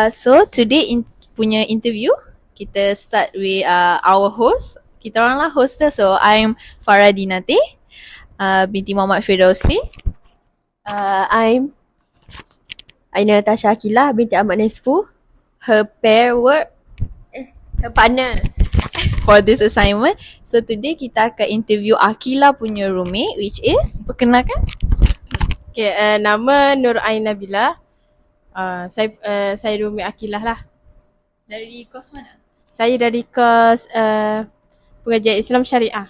So today punya interview kita start with our host. Kita orang lah host dia. So I'm Farah Dinate binti Muhammad Firdausli. I'm Aina Natasha Akilah binti Ahmad Nesfu. Her partner For this assignment. So today kita akan interview Akilah punya roommate, which is, perkenalkan. Okay, nama Nur Ain Nabila. Saya roommate Akilah lah. Dari kos mana? Saya dari kos pengajian Islam Syariah.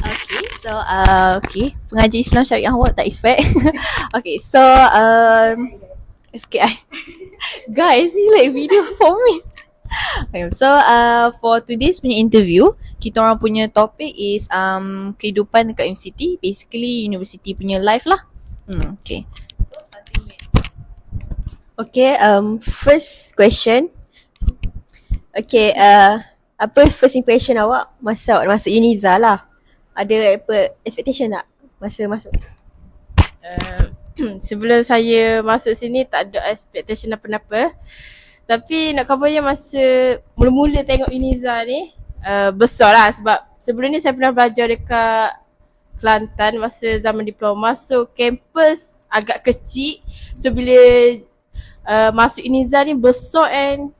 Okay, so pengaji Islam Syariah awak tak expect. Okay, so okay, guys ni like video for me. Okay, so for today's punya interview, kita orang punya topik is kehidupan dekat universiti, basically university punya life lah. Okay. So starting with first question. Okay, apa first impression awak masa awak masuk Uniza lah? Ada apa expectation tak masa masuk? Sebelum saya masuk sini tak ada expectation apa-apa. Tapi nak khabarnya masa mula-mula tengok Uniza ni besar lah sebab sebelum ni saya pernah belajar dekat Kelantan masa zaman diploma. So kampus agak kecil. So bila masuk Uniza ni besar and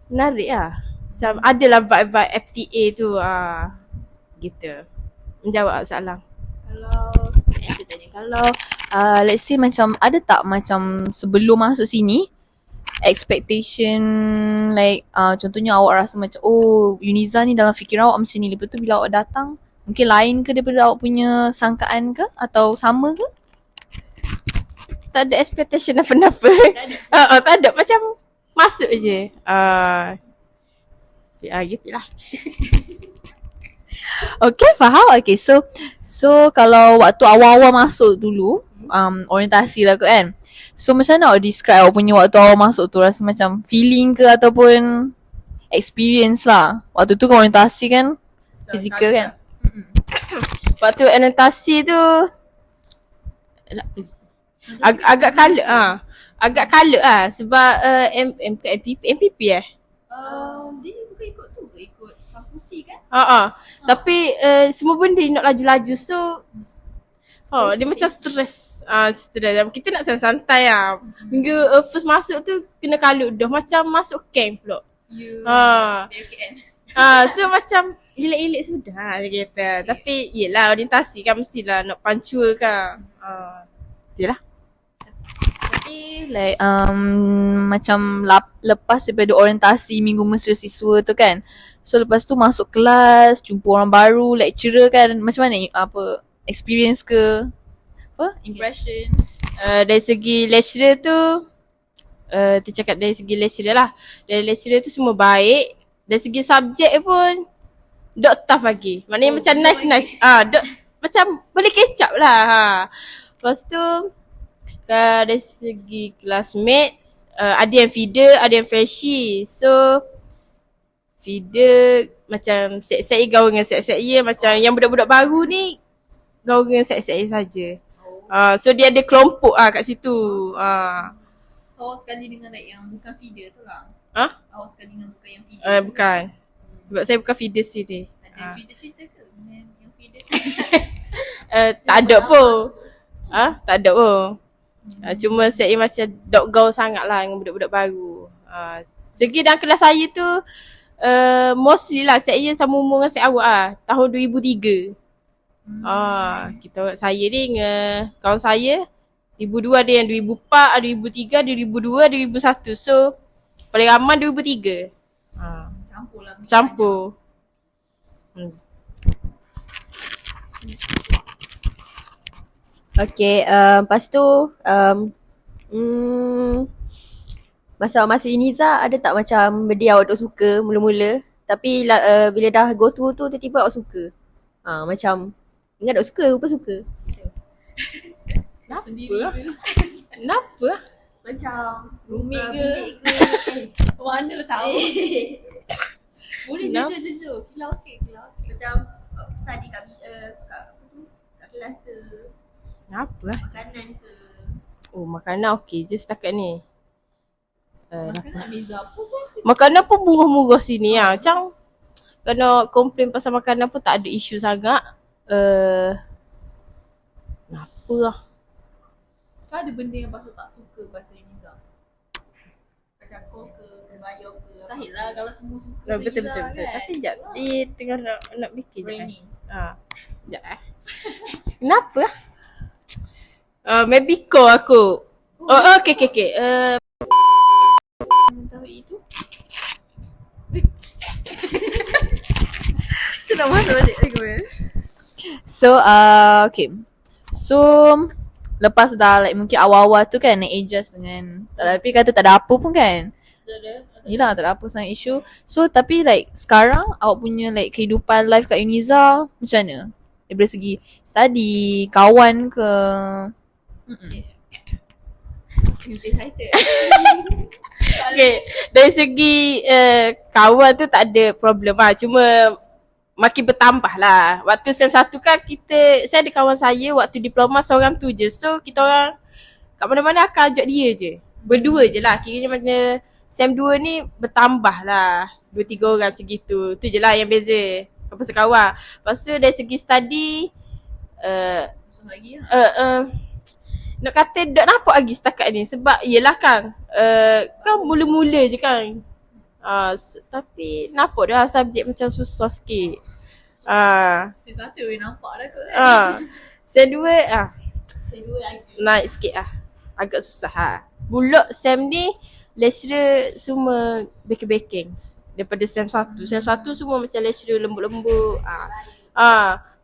menarik lah. Macam adalah vibe-vibe FTA tu gitu. Menjawab soalan. Kalau let's say macam ada tak macam sebelum masuk sini expectation like contohnya awak rasa macam Uniza ni dalam fikiran awak macam ni, lepas tu bila awak datang mungkin lain ke daripada awak punya sangkaan ke atau sama ke? Tak ada expectation apa-apa. Tak ada, macam masuk je. Gitulah. Okay, faham. Okay, so kalau waktu awal-awal masuk dulu orientasi lah kot kan. So macam mana awak describe awak punya waktu awal masuk tu, rasa macam feeling ke ataupun experience lah. Waktu tu kan orientasi kan fizikal kan. Waktu orientasi tu agak kalut agak kalut sebab MPP Dia bukan ikut tu ke, ikut fakulti kan? Tapi semua benda nak laju-laju, so dia macam stres. Kita nak santai lah. Hingga first masuk tu kena kalut dah, macam masuk camp pula. So macam elak-elak sudah kata. Tapi yelah orientasi kan mestilah nak pancua kan. Yelah. Tapi like macam lepas daripada orientasi minggu mesra siswa tu kan, so lepas tu masuk kelas, jumpa orang baru, lecturer kan, macam mana apa experience ke apa impression? Dari segi lecturer tu tercakap dari segi lecturer lah. Dari lecturer tu semua baik. Dari segi subjek pun dok tough lagi. Maknanya macam nice. Dok macam boleh catch up lah. Lepas tu dari segi classmates ada yang feeder, ada yang freshie. So feeder macam set-set gaul dengan set-set ye. Macam yang budak-budak baru ni gaul dengan set-set ye saja. So dia ada kelompok kat situ. Awak sekali dengan like yang bukan feeder tu lah. Awak sekali dengan bukan yang feeder. Bukan. Sebab saya bukan feeder sini. Ada cerita-cerita ke dengan yang feeder? Tak ada pun. Tak ada pun. Cuma saya macam dok gaul sangat lah dengan budak-budak baru. Segi dalam kelas saya tu mostly lah saya sama umur dengan saya awak lah. Tahun 2003. Kita saya ni dengan kawan saya 2002, ada yang 2004, 2003, 2002, 2001. So paling ramai 2003. Campur lah. Campur. Okay, lepas tu masa awak masuk Uniza ada tak macam benda awak tak suka mula-mula, tapi bila dah go through tu tiba-tiba awak suka? Macam ingat tak suka, rupa suka. Kenapa? Macam Roommate ke? Mana lah tahu. Boleh jujur. Kelau okey. macam study kat kat kelas ke? Kenapa lah? Makanan ke? Oh, makanan okey je setakat ni. Makanan beza apa kan? Makanan pun murah-murah sini lah. Macam kena komplain pasal makanan pun tak ada isu sangat. Kenapa lah? Kau ada benda yang pasal tak suka pasal Uniza? Macam kau ke Kebayo ke? Mustahil lah kalau semua suka Betul. Uniza kan? Tapi sekejap. Tengah nak fikir je. Branding. Sekejap Kenapa lah? Maybe kau aku. Oh, okay. Mengetahui itu. Macam nak masuk balik lagi. So, okay. So, lepas dah like mungkin awal-awal tu kan nak adjust dengan, tapi kata tak ada apa pun kan. Yelah, tak ada apa sangat isu. So, tapi like sekarang awak punya like kehidupan life kat Uniza macam mana? Daripada segi study, kawan ke? Okay, dari segi kawan tu tak ada problem lah. Cuma makin bertambah lah. Waktu SEM 1 kan saya ada kawan saya waktu diploma seorang tu je. So kita orang kat mana-mana akan ajak dia je. Berdua je lah. Kiranya macam SEM 2 ni bertambah lah. 2-3 orang segitu. Tu je lah yang beza. Pasal kawan. Lepas tu dari segi study Susah lagi lah. nak kata tak nampak lagi setakat ni. Sebab yelah kan kan mula-mula je kan. Tapi nampak dah subjek macam susah sikit. Sem 1 nampak dah kot. SEM 2 Sem 2 lagi. naik sikit lah. Agak susah lah. Bulak SEM ni lecturer semua backing daripada SEM 1. SEM 1 semua macam lecturer lembut-lembut.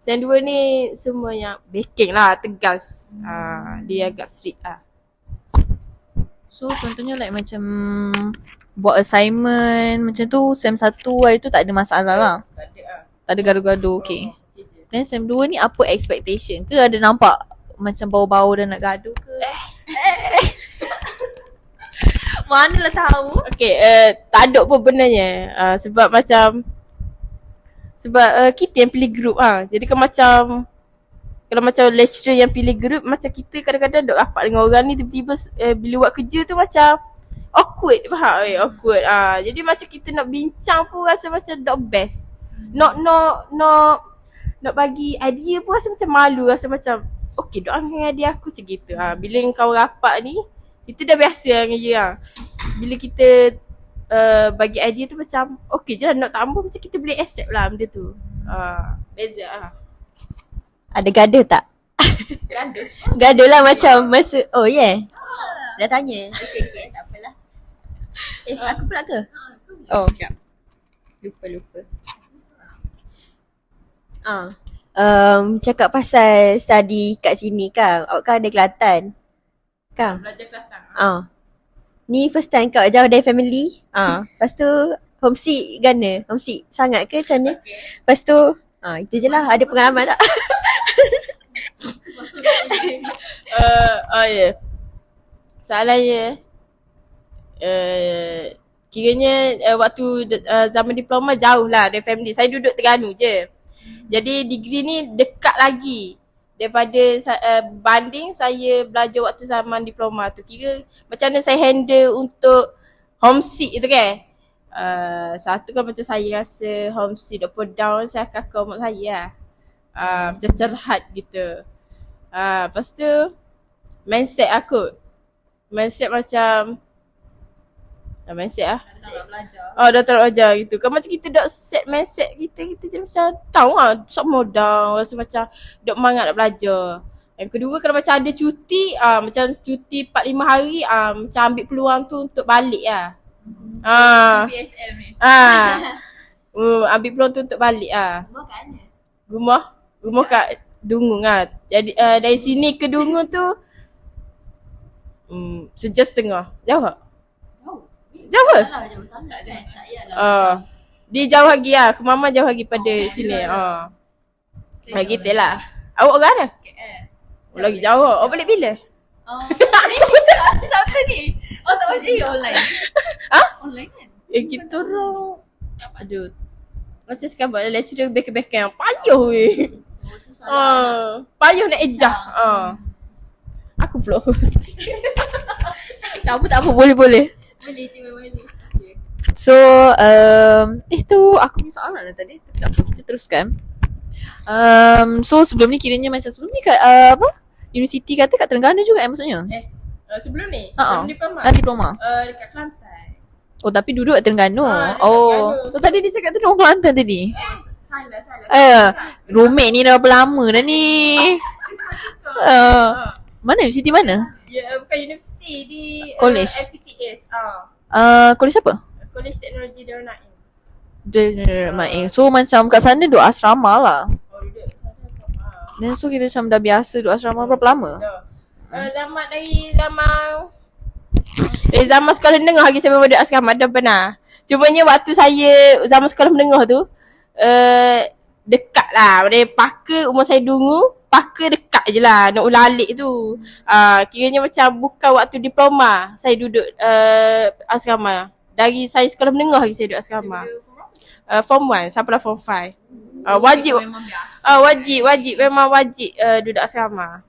SEM 2 ni semua yang backing lah, tegas. Dia agak strict lah. So contohnya like macam buat assignment macam tu SEM 1 hari tu tak ada masalah lah. Tak ada lah. Tak ada gaduh-gaduh, okay. Then SEM 2 ni apa expectation? Ke ada nampak macam bau-bau dah nak gaduh ke? Manalah tahu. Okay, tak ada pun benarnya. Sebab kita yang pilih group Jadi kan macam kalau macam lecturer yang pilih group, macam kita kadang-kadang duk rapat dengan orang ni tiba-tiba bila buat kerja tu macam awkward, faham? Awkward. Jadi macam kita nak bincang pun rasa macam dok best. Nak bagi idea pun rasa macam malu, rasa macam okay dok dengan idea aku macam gitu. Bila kau rapat ni kita dah biasa dengan dia. Bila kita bagi idea tu macam okay je lah, nak tambah macam kita boleh accept lah benda tu. Beza lah. Ada gaduh tak? Gaduh. Gaduh lah macam masa, oh yeah. Dah tanya. Okay, tak apalah. Aku pula ke? Oh, sekejap. Lupa. Cakap pasal study kat sini kan. Awak kan ada Kelantan. Kan? Belajar Kelantan. Ni first time kau jauh dari family. Lepas tu homesick gana? Homesick sangat ke macam mana? Lepas tu itu je lah. Ada pengalaman tak? Ya. Soalannya kiranya waktu zaman diploma jauh lah dari family. Saya duduk Terengganu je. Jadi degree ni dekat lagi daripada banding saya belajar waktu zaman diploma tu. Kira macam mana saya handle untuk homesick tu kan. Satu kan macam saya rasa homesick up down, saya akan call mak saya lah. Macam curhat gitu. Lepas tu mindset aku. Mindset macam mindset lah. Tak nak belajar. Dah tak nak belajar gitu. Kan macam kita dah set mindset kita jadi macam down lah. Semua down. Rasa macam dok semangat nak belajar. Yang kedua kalau macam ada cuti, macam cuti 4-5 hari, macam ambil peluang tu untuk balik lah. BSM ni. Ambil peluang tu untuk balik lah. Rumah kat mana? Rumah kat Dungung lah. Jadi dari sini ke Dungung tu sejam setengah. Jauh tak? Jauh ke? Salah jauh sangat kan? Tak yalah. Dia jauh lagi lah. Ke Mama jauh lagi pada sini. Gitu lah. Awak orang mana? Lagi jauh. Awak balik bila? Sabtu ni. Tak boleh online. Online kan? Kita orang aduh. Macam sekarang buat lecturer back-back yang payah weh. Payah nak ejah. Aku pula. Tak apa, boleh. Boleh je boleh. So, tu aku punya soalan lah tadi. Tak apa, kita teruskan. So sebelum ni kiranya macam sebelum ni kat universiti kata kat Terengganu juga maksudnya? Sebelum ni? Ha. Diploma? Diploma. Dekat Kelantan. Oh tapi duduk kat Terengganu. Dekat Terengganu. So tadi dia cakap tu orang Kelantan tadi. Salah. Roommate ni dah berapa lama dah ni? Mana universiti mana? Bukan universiti, di College. FPTS. College apa? College Teknologi Darul Naim. So macam kat sana duduk asrama lah. Duduk sama. Dan so kita macam dah biasa duduk asrama berapa lama? Dari zaman sekolah menengah lagi saya memang duduk asrama dah pernah. Cumanya waktu saya zaman sekolah menengah tu dekat lah. Dari Paka umur saya dulu, Paka dekat je lah nak ulang alik tu. Kiranya macam bukan waktu diploma saya duduk asrama. Dari saya sekolah menengah lagi saya duduk asrama. Form 1 sampailah form 5. Wajib memang wajib duduk asrama.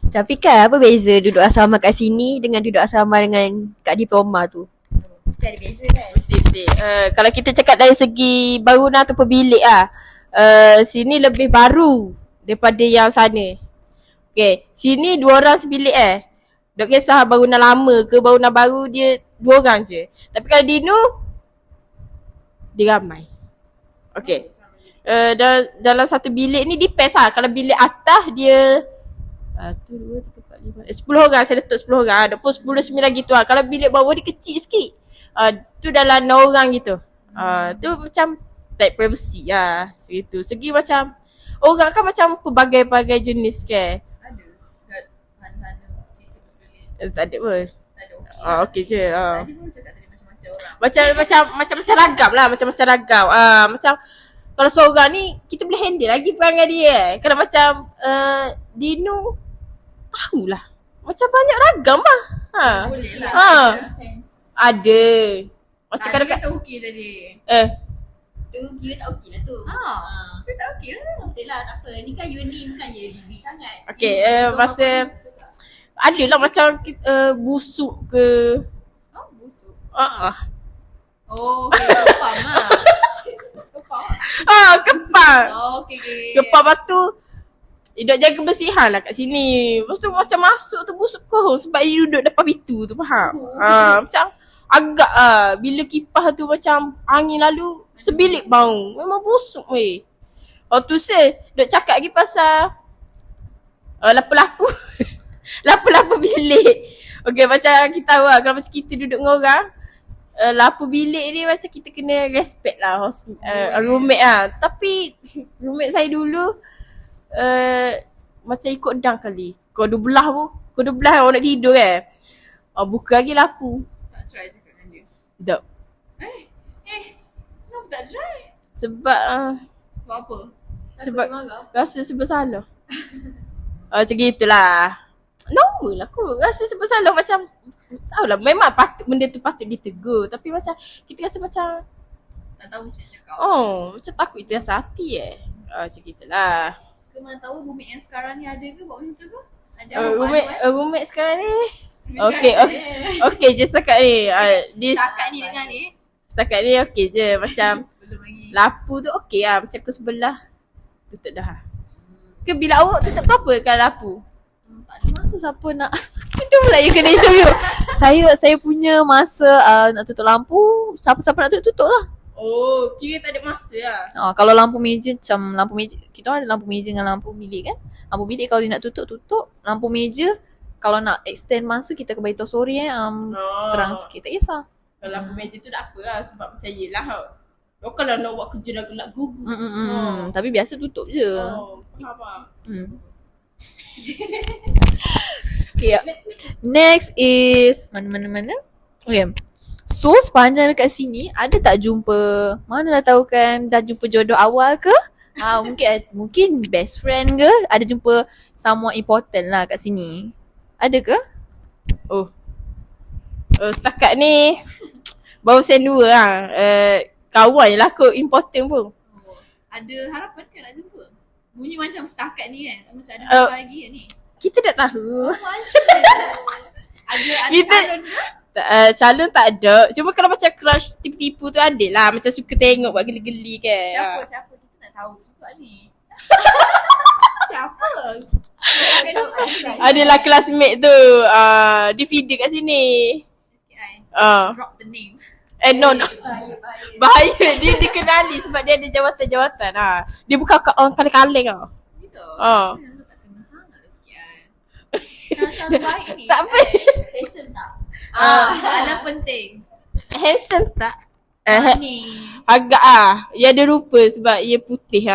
Tapi kan apa beza duduk asrama kat sini dengan duduk asrama dengan kat diploma tu? Mesti ada beza kan? Mesti. Kalau kita cakap dari segi bangunan atau bilik sini lebih baru daripada yang sana. Okay, sini 2 orang sebilik Tak kisah bangunan lama ke bangunan baru, dia 2 orang je. Tapi kalau Dino, dia ramai. Okay. Dalam satu bilik ni depends lah. Kalau bilik atas dia 2, 3, 4, 5 10 orang, saya letak 10 orang. Ada pun 10, 9 gitu lah. Kalau bilik bawah dia kecil sikit. Tu dalam 6 orang gitu. Tu macam tak privacy lah. Segitu. Segi macam orang kan macam pelbagai-bagai jenis ke. Ada. Kat sana-sana cerita boleh. Tak ada pun. Tak ada okey. Okey je. Tadi pun cakap tadi macam-macam orang. Macam ragam lah. Macam ragam. Macam kalau seorang ni kita boleh handle lagi perangai dia. Kalau macam Dino tahulah. Macam banyak ragam lah. Boleh lah. Ada. Macam kalau kat okey tadi. Tu kira tak okey lah tu. Tapi tak okey lah. Betul lah, tak apa. Ni kan uni bukan je degree sangat. okey, masa adalah macam busuk ke. Busuk. Oh, Okay, faham lah. kepal. Okay. Kepal lepas tu dia jaga kebersihan lah kat sini. Lepas tu macam masuk tu busuk kohong sebab dia duduk depan pintu tu, faham? Macam agak bila kipas tu macam angin lalu sebilik bau. Memang busuk weh. Tu saya duk cakap lagi pasal lapu-lapu. Lapu-lapu bilik. Okay, macam kita tahu lah kalau macam kita duduk dengan orang, lapu bilik ni macam kita kena respect lah roommate lah. Tapi roommate saya dulu macam ikut dang kali. Kau 12 pun. Kau 12 orang nak tidur kan. Buka lagi lapu. Tak try cakap dengan dia. Tak. Kenapa tak try? Sebab Sebab apa? sebab rasa sebab salah. Macam gitulah. Normal lah aku. Rasa sebab salah macam tahulah memang benda tu patut ditegur. Tapi macam kita rasa macam Tak tahu macam cakap. macam takut terasa hati macam gitulah. Ke mana tahu roommate yang sekarang ni ada ke buat macam tu ke? Ada Roommate sekarang ni Okay je setakat ni Setakat ni dengan ni Setakat ni okay je. Macam belum lagi. lapu tu okay lah. Macam ke sebelah tutup dah. Ke bila awak tutup apa kalau lapu? Tak ada masa siapa nak itu pula yang kena interview. Saya punya masa nak tutup lampu, siapa-siapa nak tutup lah. Oh, kira tak ada masa lah. Kalau lampu meja macam lampu meja, kita ada lampu meja dengan lampu bilik kan. Lampu bilik kalau dia nak tutup. Lampu meja kalau nak extend masa kita akan beritahu sorry terang sikit, tak kisah. Kalau lampu meja tu tak apa lah. Sebab macam yelah kalau nak buat kerja dah gelap gugu. Tapi biasa tutup je. Faham. Okay, next is mana? Okay. So sepanjang dekat sini ada tak jumpa, mana dah tahu kan, dah jumpa jodoh awal ke? Mungkin best friend ke? Ada jumpa someone important lah kat sini. Ada ke? Setakat ni baru saya 2 lah. Kawan je lah kot important pun. Ada harapan kan nak jumpa? Bunyi macam setakat ni kan. Cuma macam ada Oh. apa lagi kan ni? Kita tak tahu. Ada Kita- calon ke? Calon tak ada. Cuma kalau macam crush tipu-tipu tu ada lah. Macam suka tengok buat geli-geli kan. Siapa? Kita nak tahu juga ni. Siapa? Adalah classmate tu. Dia feeder kat sini. Drop the name. No. Bahaya. Dia dikenali sebab dia ada jawatan-jawatan. Dia bukan orang kaleng-kaleng tau. Gitu. Ah. Aku tak kenal sangat lah fikir. Cara baik ni. Tak apa. Handsome tak? Soalan penting. Handsome tak? Ni. Agak Ia ada rupa sebab ia putih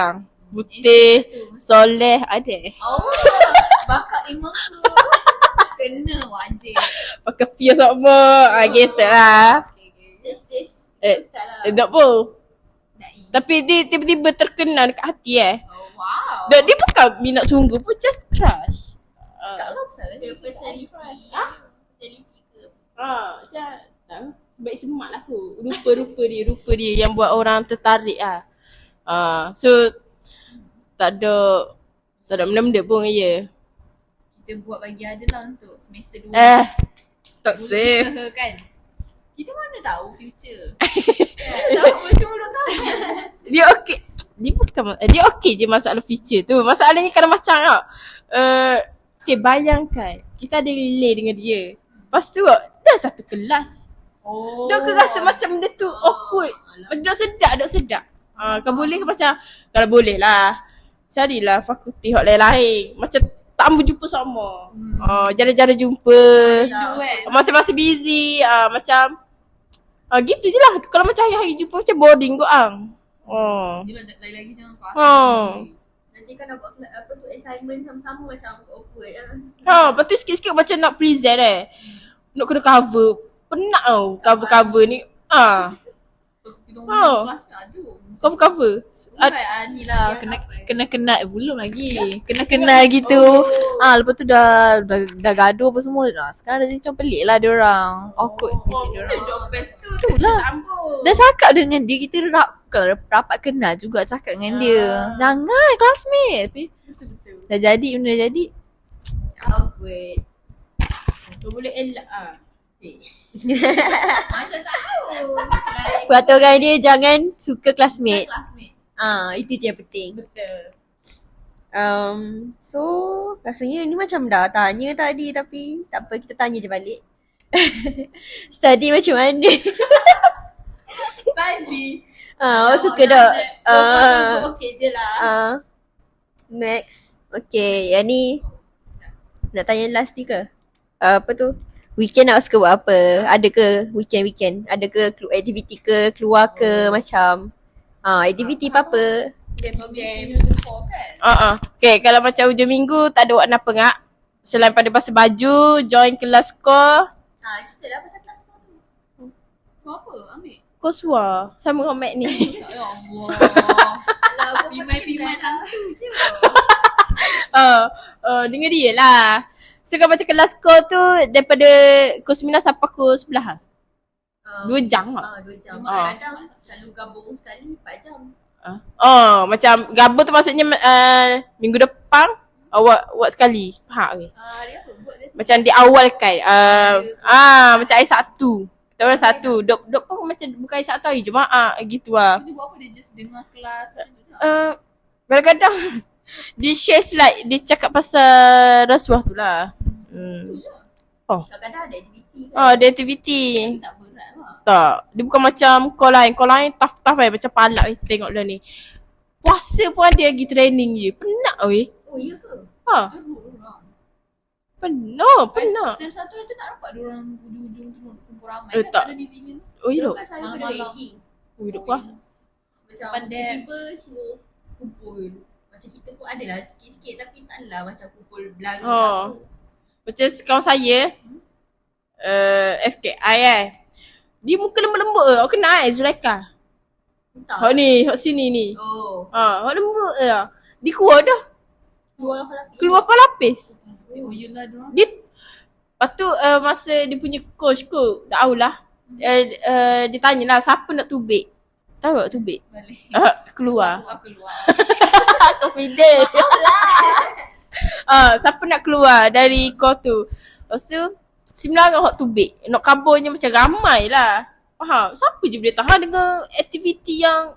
Putih, soleh, ada. Oh, bakat imam tu. Kena wajib. Pakai pia sama. Gitu lah. Taste. Tak apa. Dai. Tapi dia tiba-tiba terkenal dekat hati Oh, wow. Dan dia bukan minat sungguh pun, just crush. Kak Lau pasal Dia personality. Personality ke? Macam tak. Baik semak lah tu. Rupa dia yang buat orang tertarik So tak ada benda-benda pun ya. Kita buat bagi ada lah untuk semester 2. Tak safe. Usaha kan. Kita mana tahu future. Tahu macam belum tahu. Dia okey. Dia okey je masalah feature tu. Masalahnya kadang macam tau. Okay, bayangkan kita ada relay dengan dia. Lepas tu dah satu kelas. Oh. Dia aku rasa macam benda tu awkward. Duk sedap. Kalau boleh macam, kalau boleh lah, carilah fakulti hak lain-lain. Macam tak ambil jumpa sama. Jarang-jarang jumpa. Masing-masing busy. Macam gitu je lah. Kalau macam hari-hari jumpa macam boring kot Dia lagi-lagi jangan faham. Nanti kan nak buat apa tu assignment sama-sama macam awkward Lepas tu sikit-sikit macam nak present nak kena cover. Penat cover-cover ni. Kita orang kelas ni aduh. Cover-cover. Ni lah kena belum lagi. Kena gitu. Lepas tu dah gaduh apa semua. Sekarang dah jadi macam pelik lah diorang. Awkward gitu diorang. Itulah. Dah cakap dengan dia, kita rapat kenal juga cakap dengan dia. Jangan classmate. Tapi dah jadi benda jadi. awkward. Boleh elak Macam tak tahu. Peraturan dia jangan suka classmate. Classmate. Itu je yang penting. Betul. So rasanya ni macam dah tanya tadi tapi tak apa, kita tanya je balik. Study macam mana? Tadi Awak suka tak? okey je lah. Next. Okay, yang ni nak tanya last ni ke? Apa tu? Weekend awak suka buat apa? Ada ke weekend? Ada ke aktiviti ke? Keluar ke macam? Aktiviti apa-apa? Okay, kalau macam hujung minggu tak ada buat apa ngak. Selain pada basuh baju, join kelas kau. Cerita lah pasal kelas kau tu. Kau apa? Ambil. Kau suar sama dengan Mac ni. Ya Allah. Pimai-pimai hantu je. Dengan dia lah. So kalau macam kelas kau tu daripada pukul 9 sampai pukul 11 lah. 2 jam lah. 2 jam. Ah. Kadang selalu gabung sekali 4 jam. Macam gabung tu maksudnya minggu depan awak sekali. Faham ke? Hari apa? Buat dia Macam diawalkan. Macam hari Sabtu. Kita orang Sabtu. Dok pun macam bukan hari Sabtu, hari Jumaat gitu lah. dia buat apa? Dia just dengar kelas macam tu tak? Kadang-kadang dia share slide, dia cakap pasal rasuah tu lah. Kadang-kadang ada aktiviti kan. Ada aktiviti. Tak berat lah. Tak. Dia bukan macam call lain. Call lain tough macam palak tengok lah ni. Puasa pun ada lagi training je. Penat weh. Oh ya ke? Teruk orang. Penat. Sem satu tu tak nampak diorang ujung-ujung tu kumpul ramai. Tak. Tak ada di sini. Oh ya. Kan saya kena Malam-malam. lagi. Duduk puasa. Macam Depan tiba-tiba suruh kumpul. Macam kita pun adalah sikit-sikit tapi taklah macam kumpul berlari ke apa. Macam kawan saya FKI dia muka lembut-lembut awak kenal Zulaika. Entah. Hak ni, hak sini ni. Oh. Hak lembut dia keluar dah. Keluar apa lapis? Keluar lapis. Oh yelah diorang. Dia lepas tu masa dia punya coach kot, tak tahulah. Dia tanyalah siapa nak tubik. Tahu tak tubik? Boleh. Keluar. Aku keluar. Confident. Siapa nak keluar dari kau tu? Lepas tu, sebenarnya hot tubik. Nak kabarnya macam ramai lah. Faham? Siapa je boleh tahan dengan aktiviti yang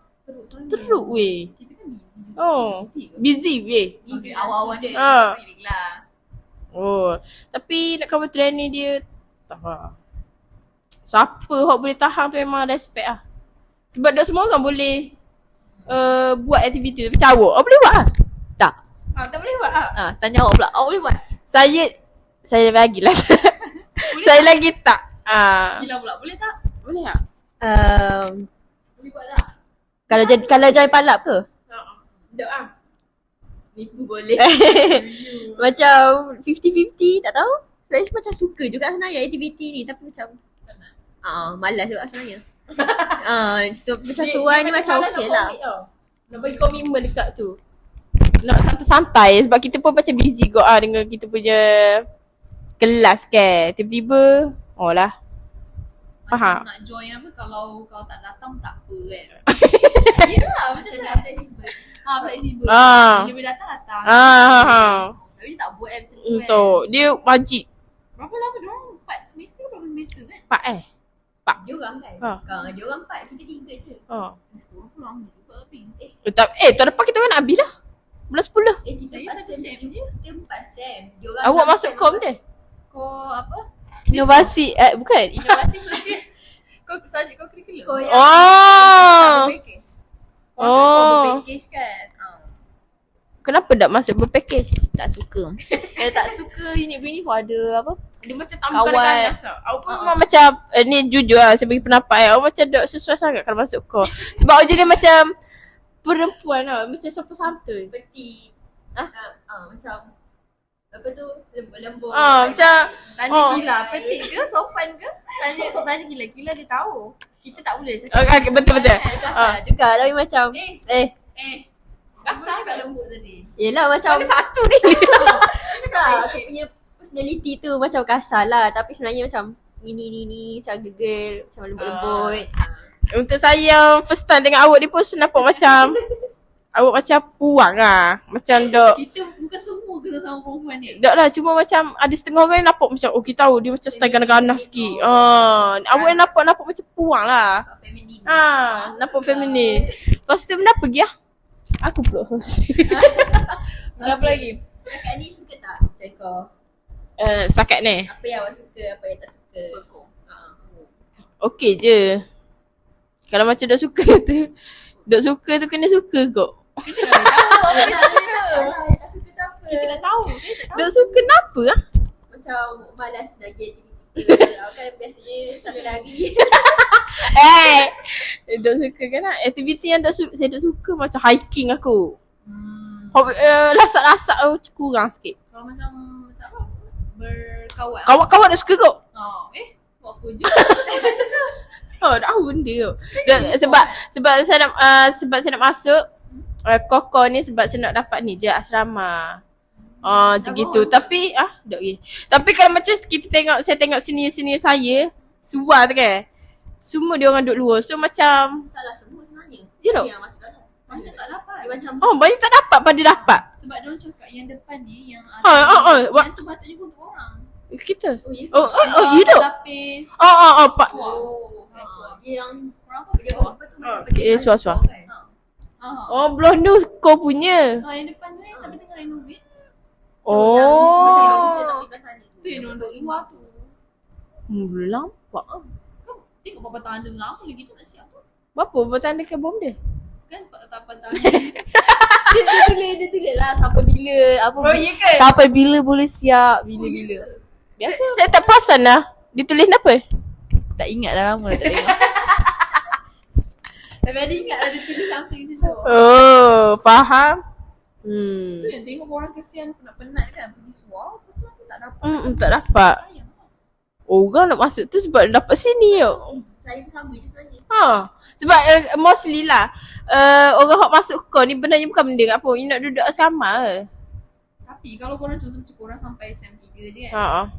teruk weh. Kita kan busy. Busy weh. Okay, awal-awal dia. Relax lah. Tapi nak cover training dia tak lah. Siapa hok boleh tahan tu memang respect lah. Sebab tak semua orang boleh buat aktiviti macam awak. Awak boleh buat lah? Tak. Tak boleh buat lah. Tanya awak pula. Awak boleh buat? Saya lagi lah. Saya lagi tak. Gila pula. Boleh tak? Boleh tak? Boleh buat tak? Kalau jalan palap ke? Tak lah. Nipu boleh. Macam 50-50, tak tahu. Saya macam suka juga sebenarnya aktiviti ni. Tapi macam malas juga sebenarnya. So macam suai ni macam okey lah. Nak bagi komitmen dekat tu. Nak santai-santai sebab kita pun macam busy kot dengan kita punya kelas kan. Tiba-tiba lah. Faham? Macam nak join apa kalau kau tak datang tak apa kan. Yelah macam tu lah flexible. Flexible. Bila boleh datang. Tapi dia tak buat macam tu kan. Untuk dia wajib. Berapa lama diorang? 4 semester ke berapa semester kan? 4 Dia orang kan? Dia orang 4, kita 3 je. Sekolah pun lama juga tapi. Tahun depan kita nak habis dah. Bulan 10. Kita Saya 4 satu sem sem je. je. Kita 4 sem. Diorang Awak 6 masuk sem kom apa? dia? Kau apa? Inovasi, bukan. Inovasi sosial. Kau subjek kau curriculum. Kau yang Package. Kau package kan. Kenapa tak masuk berpackage? tak suka. Tak suka unit BINI pun ada apa? Dia macam tak Kawan. ganas tau. Awak pun memang macam ni jujur lah saya bagi pendapat awak macam tak sesuai sangat kalau masuk kau. Sebab awak jadi macam perempuan lah. Macam sopan santun. Peti. Macam apa tu? Lembut. Macam Tanya gila, petik ke, sopan ke? Tanya gila-gila dia tahu. Kita tak boleh cakap. okay, betul-betul. Kasar juga tapi macam Kasar kat lembut tadi. yelah macam Ada satu ni. cakap aku punya personality tu macam kasar lah tapi sebenarnya macam ni macam gegel, macam lembut-lembut. Untuk saya yang first time dengan awak ni pun nampak macam awak macam puang lah. Macam dok. Kita bukan semua kena sama perempuan ni. Tak lah, cuma macam ada setengah orang yang nampak macam kita tahu dia macam style ganas-ganas sikit. Awak yang nampak macam puang lah. Feminin. Nampak feminin. Lepas tu kenapa pergi lah? Aku pula. Kenapa lagi? Cakap ni suka tak? Macam kau. Setakat ni. Apa yang awak suka, apa yang tak suka. Okey je. Kalau macam dah suka tu. Dok suka tu kena suka kot. Tak suka tak apa. Kita nak tahu. Saya tak tahu. Dok suka kenapa lah? Macam malas nak pergi aktiviti. Awak kan biasanya selalu lari. Dok suka kan lah. Aktiviti yang saya dok suka macam hiking aku. Lasak-lasak tu kurang sikit. Kalau macam apa? Berkawan. Kawan-kawan dok suka kot. Buat apa je? Dah benda tu. Sebab saya nak masuk Koko ni sebab saya nak dapat ni je asrama. Macam gitu. Tapi dok lagi. Tapi kalau macam saya tengok senior-senior saya, suar tu kan. Semua dia orang duduk luar. So macam Salah semua sebenarnya. Ya tak? Yang masuk dalam. Banyak tak dapat. Dia macam banyak tak dapat pada dapat. Sebab diorang cakap yang depan ni yang Wak- yang tu patut juga untuk orang. Kita. ya. You duk. Lapis. Pak. Dia yang Orang apa? dia orang apa tu macam suar-suar. kan? Belum tu kau punya. Yang depan tu yang tapi tengah renovate. Masa yang kita nak pergi belah sana tu. Tu yang diorang duduk luar tu. Belum nampak. Kau tengok berapa tanda lama lagi tu nak siap tu. Berapa bertanda ke bom dia? Kan tahapan tanda. dia tulis lah sampai bila apa. ya ke? Sampai bila boleh siap, bila-bila. Biasa. Saya tak perasan lah. Dia tulis apa? Tak ingat dah lama tak tengok. Tapi ada ingat ada tulis something macam tu. Faham. Tu yang tengok orang kesian penat-penat kan pergi suar. Lepas tu nanti tak dapat. Tak dapat. Sayang. Orang nak masuk tu sebab dapat sini yo. Saya pun sama je sebenarnya. Sebab mostly lah orang hok masuk kau ni benarnya bukan benda apa. You nak duduk asrama ke? Tapi kalau korang contoh macam korang sampai SEM 3 je kan. Ha.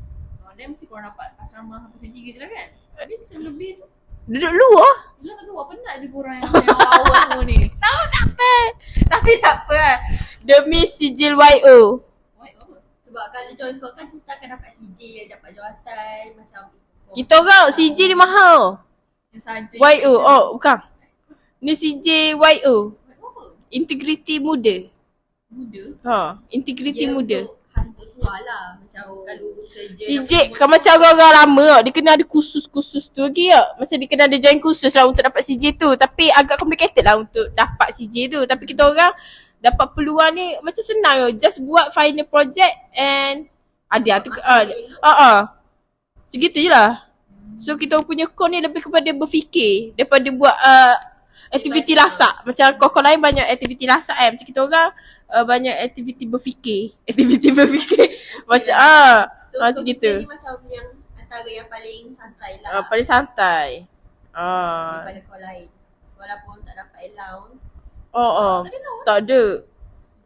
Then mesti korang dapat asrama sampai SEM 3 je lah kan. Tapi SEM lebih tu Duduk luar. Yelah tak tahu penat je korang yang awal semua ni. Tahu tak apa. Tapi tak apa lah. Demi sijil YO. Why apa? Sebab kalau join kau kan kita akan dapat CJ, dapat jawatan macam Kita orang CJ ni mahal. Yang saja. YO. Oh bukan. Ni CJ YO. Apa? Integriti muda. Muda. Ha, integriti muda. Untuk suar lah. Macam kalau surgeon CJ kan macam orang-orang lama tau. Dia kena ada kursus-kursus tu lagi tau. Macam dia kena ada join kursus lah untuk dapat CJ tu. Tapi agak complicated lah untuk dapat CJ tu. Tapi kita orang dapat peluang ni macam senang tau. Just buat final project and ada tu. Segitu je lah. So kita orang punya core ni lebih kepada berfikir daripada buat aktiviti lasak. Macam kau lain banyak aktiviti lasak kan. Macam kita orang banyak aktiviti berfikir. Aktiviti berfikir. Macam macam gitu. Ni macam yang antara yang paling santai lah. Paling santai. Daripada kau lain. Walaupun tak dapat allowance. Tak ada.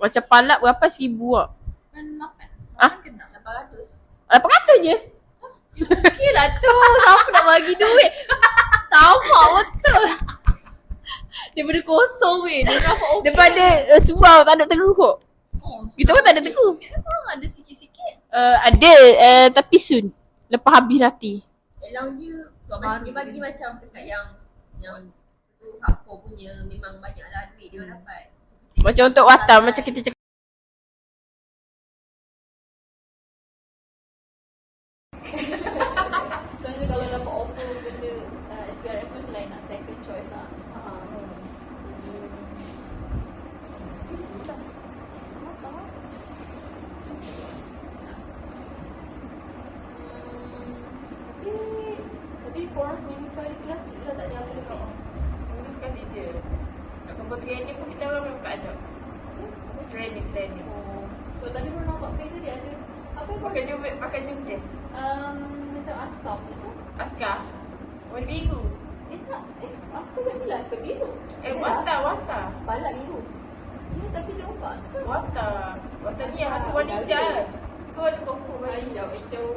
Macam palak berapa? 1,000 lah. Kan 8. Ah? Kan kena. 800. 800 je. Okey lah tu. Siapa nak bagi duit? Tamak betul. Daripada kosong weh. Dia dapat okey. Daripada surau tak ada teruk. Oh, Kita pun tak ada teruk. korang ada sikit-sikit. Ada tapi soon. Lepas habis nanti. Allowance dia sebab Baru dia bagi je. macam dekat yang tu hardcore punya memang banyak lah duit dia orang dapat. Macam untuk watam macam kita cakap. Soalnya kalau dapat offer benda SPRM pun macam lain nak second choice lah. Tapi korang seminggu sekali kelas ni dah tak ada apa dekat orang. Minggu sekali je. Nak kumpul training pun kita orang memang tak ada. Training. Oh. Kalau tadi korang nampak pay tadi ada apa yang korang Pakai jemde. macam askam tu. Askar. Warna biru. Tak. Askam tak bila askam biru. Wata. Balak biru. Ya tapi dia ubah askam. Wata ni yang aku warna hijau. Kau ada koko Hijau. Hijau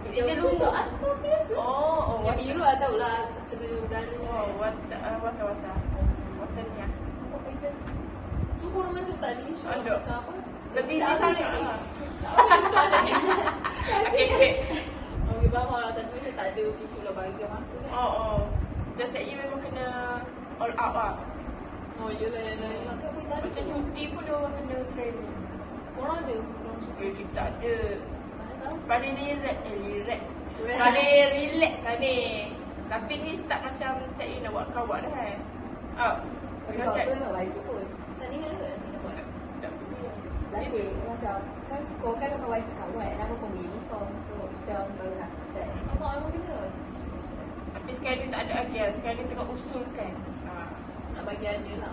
Itu lumut. askam biasa. Oh, Yang biru lah tahulah terlalu wata. Wata ni ah. Tu korang macam tak ada isu Ada. macam apa. Lebih Tak di sana ada. lah. Okay. Okay. Okay, faham lah. Tapi macam tak ada isu lah bagi dia masa kan. Macam saya memang kena all out lah. Oh, yelah. Tak tahu apa tadi. Macam cuti pun dia orang kena training. Korang ada sebelum cuti. Kita tak ada. Mana tahu. Paling relax lah ni. Tapi ni start macam saya nak buat kawan dah kan. Tapi Macam kau tu nak bagi pun. Tak dengar ke nanti nak buat? tak boleh. Lagi macam kan kau kan akan wajib kawan nama kau beli uniform. So kita orang baru nak start. Apa emang kena? Tapi sekarang ni tak ada lagi lah. Sekarang ni tengah usulkan. Nak bagi ada lah.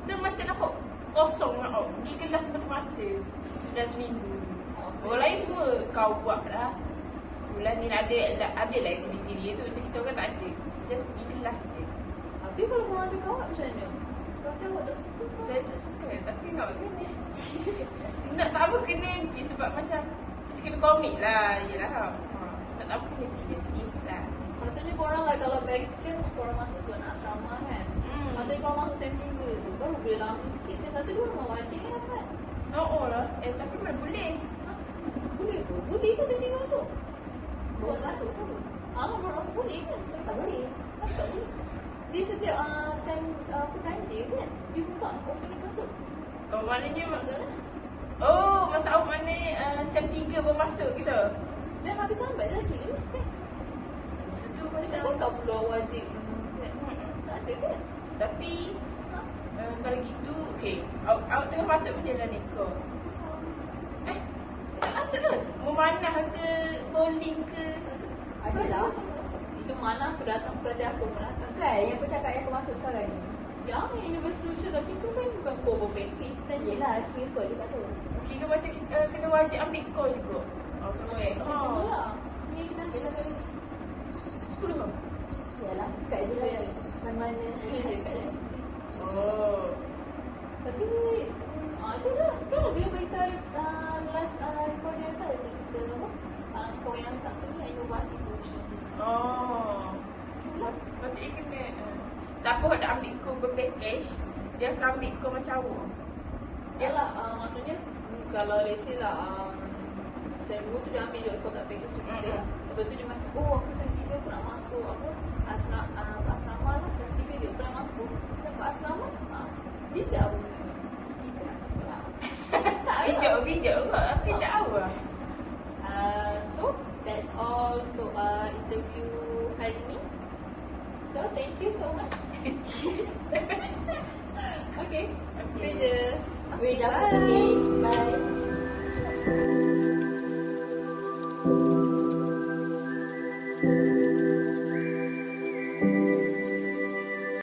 Dia macam nampak kosong lah. Pergi kelas mata-mata. Sudah seminggu. Orang lain semua kau buat lah. Bulan ni ada lah aktiviti dia tu. Macam kita orang tak ada. Just pergi kelas je. Tapi kalau korang ada kawan macam mana? Kalau awak tak suka. Saya tak suka. Tapi nak kena. Nak tak apa kena pergi. Sebab macam kita kena komit lah. Yelah. Nak tak apa kena pergi macam ni lah. Patutnya korang lah kalau back kan korang masa suat asrama kan. Patutnya korang masuk sem 3 tu baru boleh lama sikit. Sem 1 dua memang wajib kan dapat. Lah. Tapi mana boleh. Boleh tu. Boleh ke sem 3 masuk? Buat masuk ke apa? Baru masuk boleh kan? Tak boleh. Tak boleh. Dia setiap sem apa ganjil kan? Dia buka opening masuk. Maknanya Maksudnya? masa awak mana sem 3 baru masuk kita. Dan habis lambat je lagi ni kan? Masa tu Dia tak macam cakap peluang wajib sem. Tak ada kan? Tapi kalau gitu, okay. Awak tengah masuk pun dia dah nikah. Tak masuk ke? Memanah ke? Bowling ke? Adalah. Itu mana aku datang sekali aku mendatang. Kan yang kau cakap yang kau masuk sekarang ni. Yang Universal Social tapi tu kan bukan core package. Kan yelah kira kau juga tu. Kira macam kita kena wajib ambil call juga. Oh ya, tapi semua lah. Ni kita ambil lah kali ni. 10 ke? Yalah kat je lah. Mana-mana. Boleh je kat je. Tapi tu lah. Kan bila berita last recording tu ada kita apa? Kau yang tak ni inovasi solution. Oh. Itulah. Patutnya kena siapa yang nak ambil kau berpackage, dia akan ambil kau macam awak. Yalah, maksudnya kalau let's say lah sem 2 tu dia ambil je kau tak package tu kita. Lepas tu dia macam, oh aku sem 3 aku nak masuk apa asrama lah, sem 3 dia aku nak masuk. Dapat asrama, dia jauh kita asrama. Bijak kot, tapi tak awak. So that's all untuk interview hari ni. So thank you so much. Okay. Kerja. Bye.